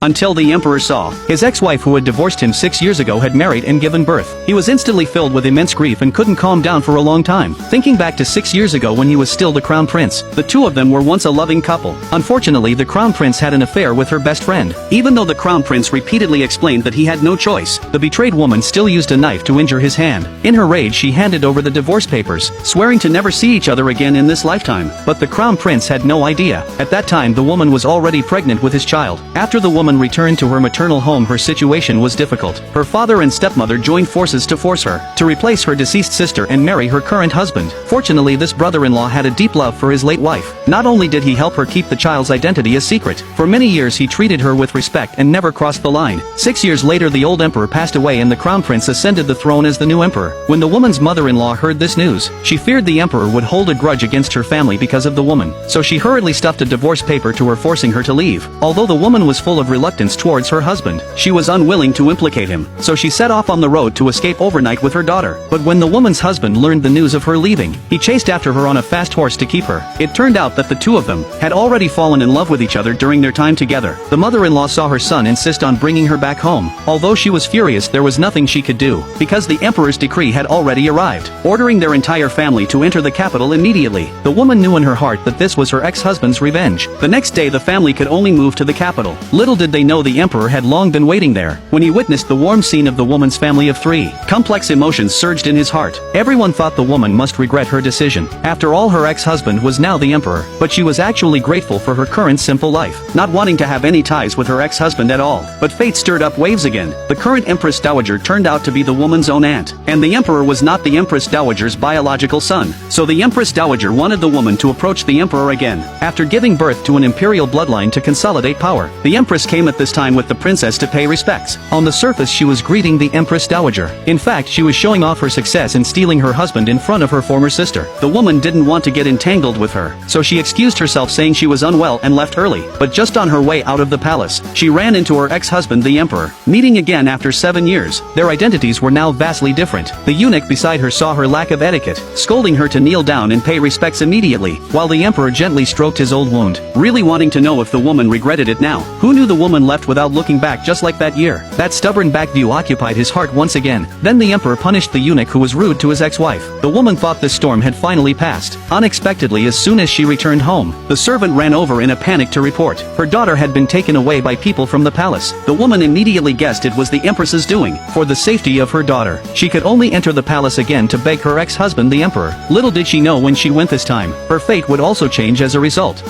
Until the emperor saw his ex-wife who had divorced him 6 years ago had married and given birth. He was instantly filled with immense grief and couldn't calm down for a long time, thinking back to 6 years ago when he was still the crown prince. The two of them were once a loving couple. Unfortunately, the crown prince had an affair with her best friend. Even though the crown prince repeatedly explained that he had no choice, the betrayed woman still used a knife to injure his hand. In her rage, she handed over the divorce papers, swearing to never see each other again in this lifetime. But the crown prince had no idea. At that time, the woman was already pregnant with his child. After the woman returned to her maternal home, her situation was difficult. Her father and stepmother joined forces to force her to replace her deceased sister and marry her current husband. Fortunately, this brother-in-law had a deep love for his late wife. Not only did he help her keep the child's identity a secret, for many years he treated her with respect and never crossed the line. 6 years later, the old emperor passed away and the crown prince ascended the throne as the new emperor. When the woman's mother-in-law heard this news, she feared the emperor would hold a grudge against her family because of the woman. So she hurriedly stuffed a divorce paper to her, forcing her to leave. Although the woman was full of reluctance towards her husband, she was unwilling to implicate him, so she set off on the road to escape overnight with her daughter. But when the woman's husband learned the news of her leaving, he chased after her on a fast horse to keep her. It turned out that the two of them had already fallen in love with each other during their time together. The mother-in-law saw her son insist on bringing her back home. Although she was furious, there was nothing she could do, because the emperor's decree had already arrived, ordering their entire family to enter the capital immediately. The woman knew in her heart that this was her ex-husband's revenge. The next day, the family could only move to the capital. Little did they know the emperor had long been waiting there. When he witnessed the warm scene of the woman's family of three, complex emotions surged in his heart. Everyone thought the woman must regret her decision. After all, her ex-husband was now the emperor, but she was actually grateful for her current simple life, not wanting to have any ties with her ex-husband at all. But fate stirred up waves again. The current Empress Dowager turned out to be the woman's own aunt, and the emperor was not the Empress Dowager's biological son. So the Empress Dowager wanted the woman to approach the emperor again. After giving birth to an imperial bloodline to consolidate power, the empress came at this time with the princess to pay respects. On the surface, she was greeting the Empress Dowager. In fact, she was showing off her success in stealing her husband in front of her former sister. The woman didn't want to get entangled with her, so she excused herself, saying she was unwell and left early. But just on her way out of the palace, she ran into her ex-husband the emperor. Meeting again after 7 years, their identities were now vastly different. The eunuch beside her saw her lack of etiquette, scolding her to kneel down and pay respects immediately, while the emperor gently stroked his old wound, really wanting to know if the woman regretted it now. Who knew the woman left without looking back, just like that year? That stubborn back view occupied his heart once again. Then the emperor punished the eunuch who was rude to his ex-wife. The woman thought this storm had finally passed. Unexpectedly, as soon as she returned home, the servant ran over in a panic to report her daughter had been taken away by people from the palace. The woman immediately guessed it was the empress's doing. For the safety of her daughter, she could only enter the palace again to beg her ex-husband the emperor. Little did she know when she went this time, her fate would also change as a result.